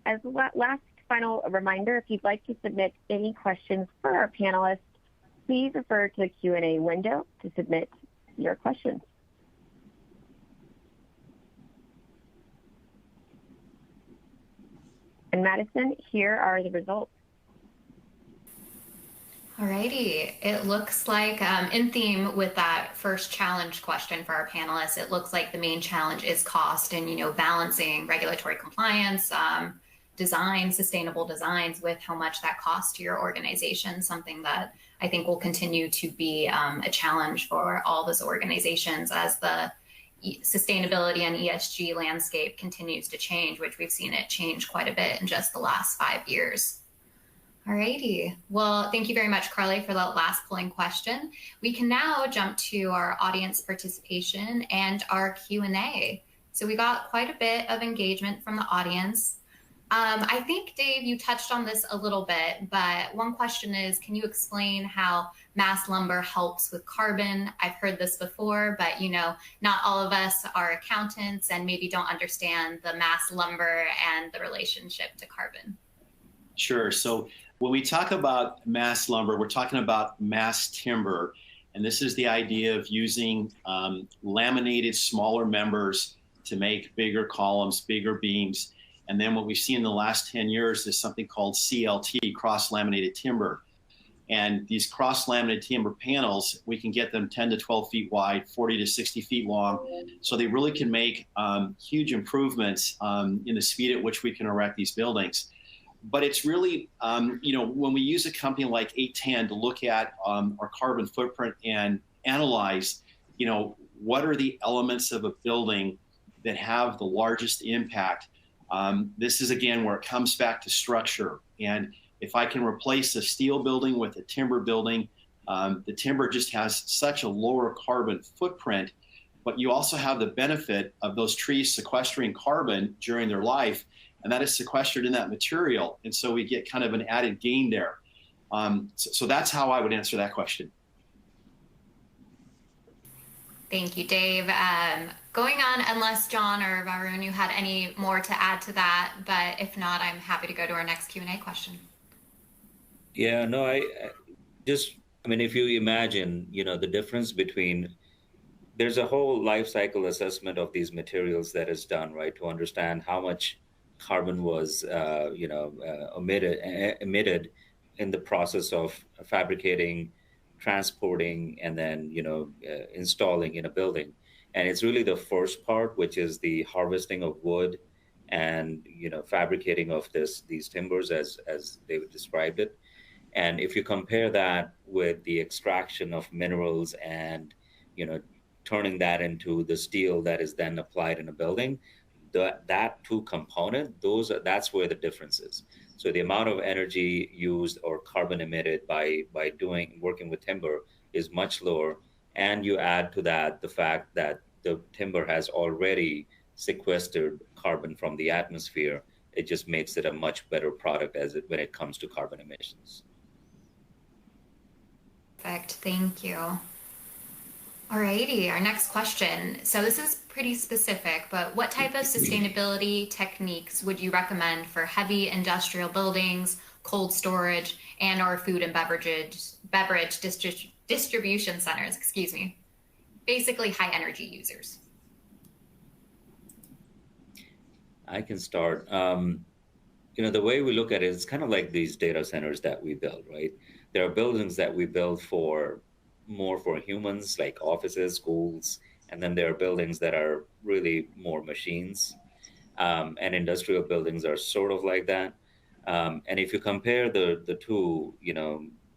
As a last final reminder, if you'd like to submit any questions for our panelists, please refer to the Q&A window to submit your questions. And Madison, here are the results. Alrighty, it looks like in theme with that first challenge question for our panelists, it looks like the main challenge is cost and, balancing regulatory compliance, design, sustainable designs with how much that costs to your organization, something that I think will continue to be a challenge for all those organizations as the sustainability and ESG landscape continues to change, which we've seen it change quite a bit in just the last 5 years. Alrighty. Well, thank you very much, Carly, for that last polling question. We can now jump to our audience participation and our Q&A. So we got quite a bit of engagement from the audience. I think, Dave, you touched on this a little bit, but one question is, can you explain how mass lumber helps with carbon? I've heard this before, but not all of us are accountants and maybe don't understand the mass lumber and the relationship to carbon. Sure. So when we talk about mass lumber, we're talking about mass timber. And this is the idea of using laminated smaller members to make bigger columns, bigger beams. And then what we've seen in the last 10 years is something called CLT, cross-laminated timber. And these cross-laminated timber panels, we can get them 10 to 12 feet wide, 40 to 60 feet long. So they really can make huge improvements in the speed at which we can erect these buildings. But it's really, when we use a company like 810 to look at our carbon footprint and analyze, what are the elements of a building that have the largest impact? This is, again, where it comes back to structure. And if I can replace a steel building with a timber building, the timber just has such a lower carbon footprint, but you also have the benefit of those trees sequestering carbon during their life, and that is sequestered in that material. And so we get kind of an added gain there. So that's how I would answer that question. Thank you, Dave. Going on, unless John or Varun, you had any more to add to that, but if not, I'm happy to go to our next Q&A question. Yeah, no, if you imagine, the difference between, there's a whole life cycle assessment of these materials that is done, right, to understand how much carbon was, emitted in the process of fabricating, transporting, and then, installing in a building. And it's really the first part, which is the harvesting of wood and, fabricating of these timbers as David described it. And if you compare that with the extraction of minerals and, turning that into the steel that is then applied in a building, that two component, that's where the difference is. So the amount of energy used or carbon emitted by working with timber is much lower. And you add to that the fact that the timber has already sequestered carbon from the atmosphere. It just makes it a much better product when it comes to carbon emissions. Perfect, thank you. Alrighty, our next question. So this is pretty specific, but what type of sustainability techniques would you recommend for heavy industrial buildings, cold storage, and or food and beverage distribution centers, basically high energy users? I can start. The way we look at it, it's kind of like these data centers that we build, right? There are buildings that we build more for humans, like offices, schools, and then there are buildings that are really more machines. And industrial buildings are sort of like that. And if you compare the two,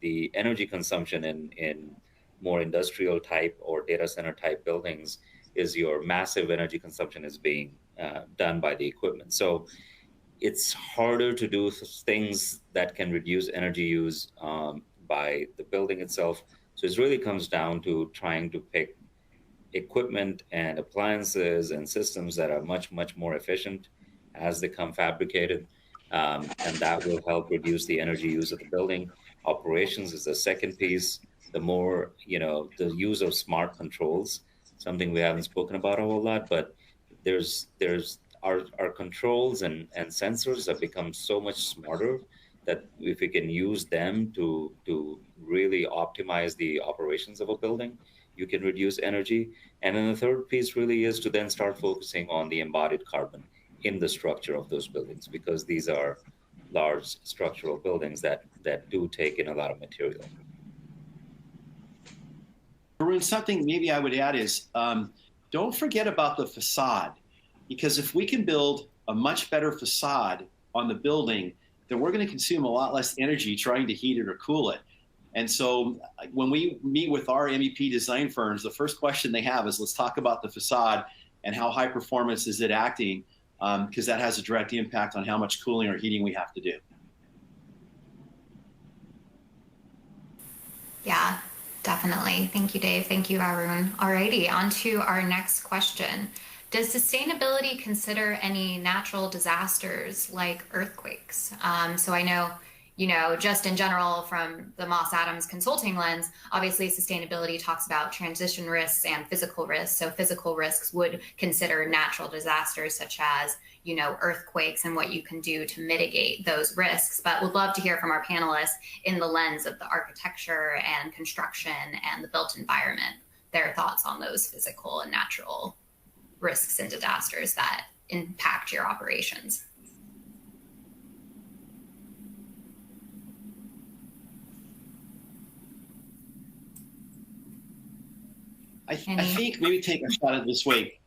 the energy consumption in more industrial type or data center type buildings is your massive energy consumption is being done by the equipment. So it's harder to do things that can reduce energy use by the building itself. So it really comes down to trying to pick equipment and appliances and systems that are much, much more efficient as they come fabricated. And that will help reduce the energy use of the building. Operations is the second piece. The more, the use of smart controls, something we haven't spoken about a whole lot, but there's our controls and sensors have become so much smarter that if we can use them to really optimize the operations of a building, you can reduce energy. And then the third piece really is to then start focusing on the embodied carbon in the structure of those buildings, because these are large structural buildings that do take in a lot of material. Varun, something maybe I would add is don't forget about the facade, because if we can build a much better facade on the building, then we're going to consume a lot less energy trying to heat it or cool it. And so when we meet with our MEP design firms, the first question they have is, let's talk about the facade and how high performance is it acting, because that has a direct impact on how much cooling or heating we have to do. Yeah, definitely. Thank you, Dave. Thank you, Arun. Alrighty, on to our next question. Does sustainability consider any natural disasters like earthquakes? So I know, just in general from the Moss Adams consulting lens, obviously sustainability talks about transition risks and physical risks. So physical risks would consider natural disasters such as, earthquakes and what you can do to mitigate those risks. But would love to hear from our panelists in the lens of the architecture and construction and the built environment, their thoughts on those physical and natural risks and disasters that impact your operations. I think maybe take a shot at it this way.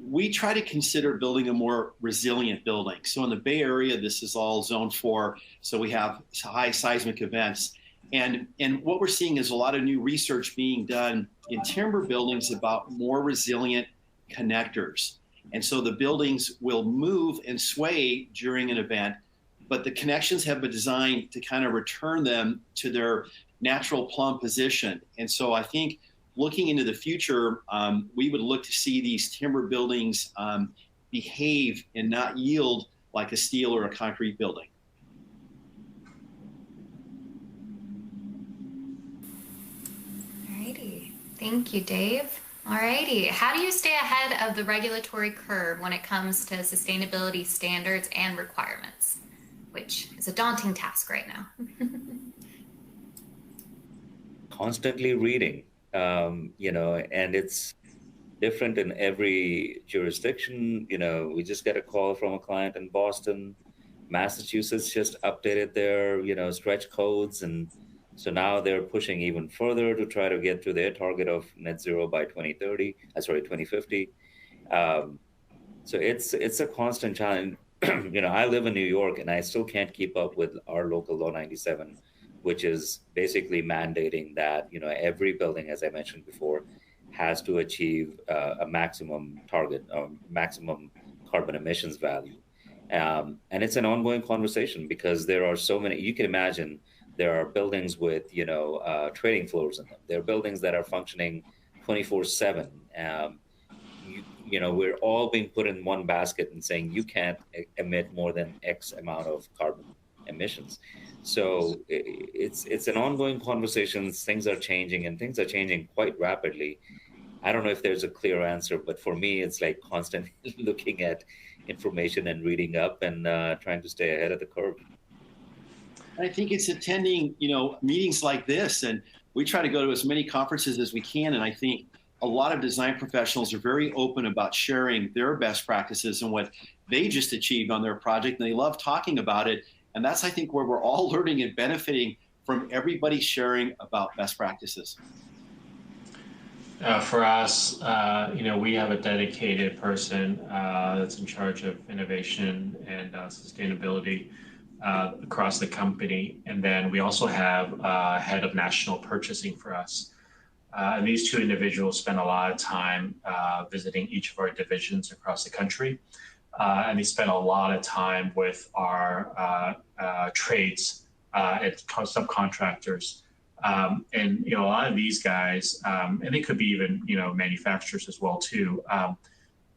We try to consider building a more resilient building. So in the Bay Area, this is all zone 4. So we have high seismic events. And what we're seeing is a lot of new research being done in timber buildings about more resilient connectors. And so the buildings will move and sway during an event, but the connections have been designed to kind of return them to their natural plumb position. And so I think looking into the future, we would look to see these timber buildings behave and not yield like a steel or a concrete building. Alrighty, thank you, Dave. Alrighty, how do you stay ahead of the regulatory curve when it comes to sustainability standards and requirements, which is a daunting task right now? Constantly reading. And it's different in every jurisdiction. We just get a call from a client in Boston. Massachusetts just updated their, stretch codes. And so now they're pushing even further to try to get to their target of net zero by 2050. So it's a constant challenge. I live in New York and I still can't keep up with our local law 97, which is basically mandating that, every building, as I mentioned before, has to achieve a maximum target, maximum carbon emissions value. And it's an ongoing conversation because there are so many, you can imagine there are buildings with, trading floors in them. There are buildings that are functioning 24/7. We're all being put in one basket and saying you can't emit more than X amount of carbon emissions. So it's an ongoing conversation. Things are changing and things are changing quite rapidly. I don't know if there's a clear answer, but for me, it's like constantly looking at information and reading up and trying to stay ahead of the curve. I think it's attending, meetings like this, and we try to go to as many conferences as we can. And I think a lot of design professionals are very open about sharing their best practices and what they just achieved on their project, and they love talking about it. And that's, I think, where we're all learning and benefiting from everybody sharing about best practices. For us, we have a dedicated person that's in charge of innovation and sustainability across the company. And then we also have a head of national purchasing for us. And these two individuals spend a lot of time visiting each of our divisions across the country. And they spend a lot of time with our trades and subcontractors. And a lot of these guys, and they could be even manufacturers as well too.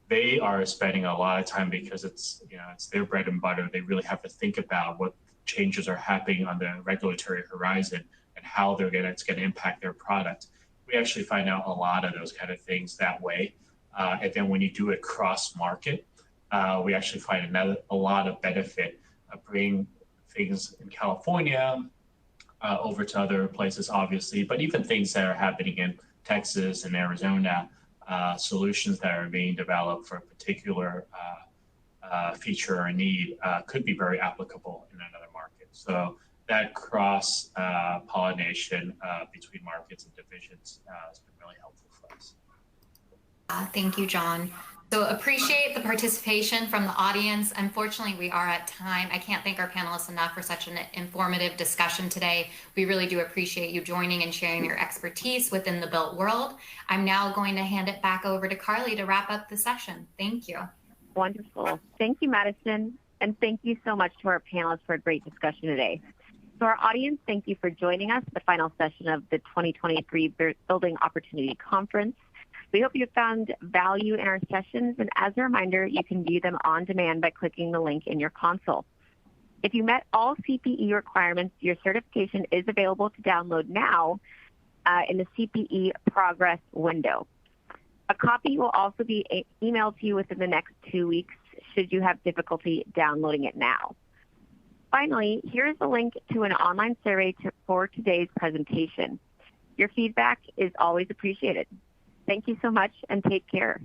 They are spending a lot of time because it's their bread and butter. They really have to think about what changes are happening on the regulatory horizon and how it's going to impact their product. We actually find out a lot of those kind of things that way. And then when you do it cross market, we actually find a lot of benefit of bringing things in California over to other places, obviously, but even things that are happening in Texas and Arizona, solutions that are being developed for a particular feature or need could be very applicable in another market. So that cross pollination between markets and divisions has been really helpful for us. Thank you, John. So appreciate the participation from the audience. Unfortunately, we are at time. I can't thank our panelists enough for such an informative discussion today. We really do appreciate you joining and sharing your expertise within the built world. I'm now going to hand it back over to Carly to wrap up the session. Thank you. Wonderful. Thank you, Madison. And thank you so much to our panelists for a great discussion today. To our audience, thank you for joining us, the final session of the 2023 Building Opportunity Conference. We hope you found value in our sessions, and as a reminder, you can view them on demand by clicking the link in your console. If you met all CPE requirements, your certification is available to download now in the CPE progress window. A copy will also be emailed to you within the next 2 weeks should you have difficulty downloading it now. Finally, here's a link to an online survey for today's presentation. Your feedback is always appreciated. Thank you so much and take care.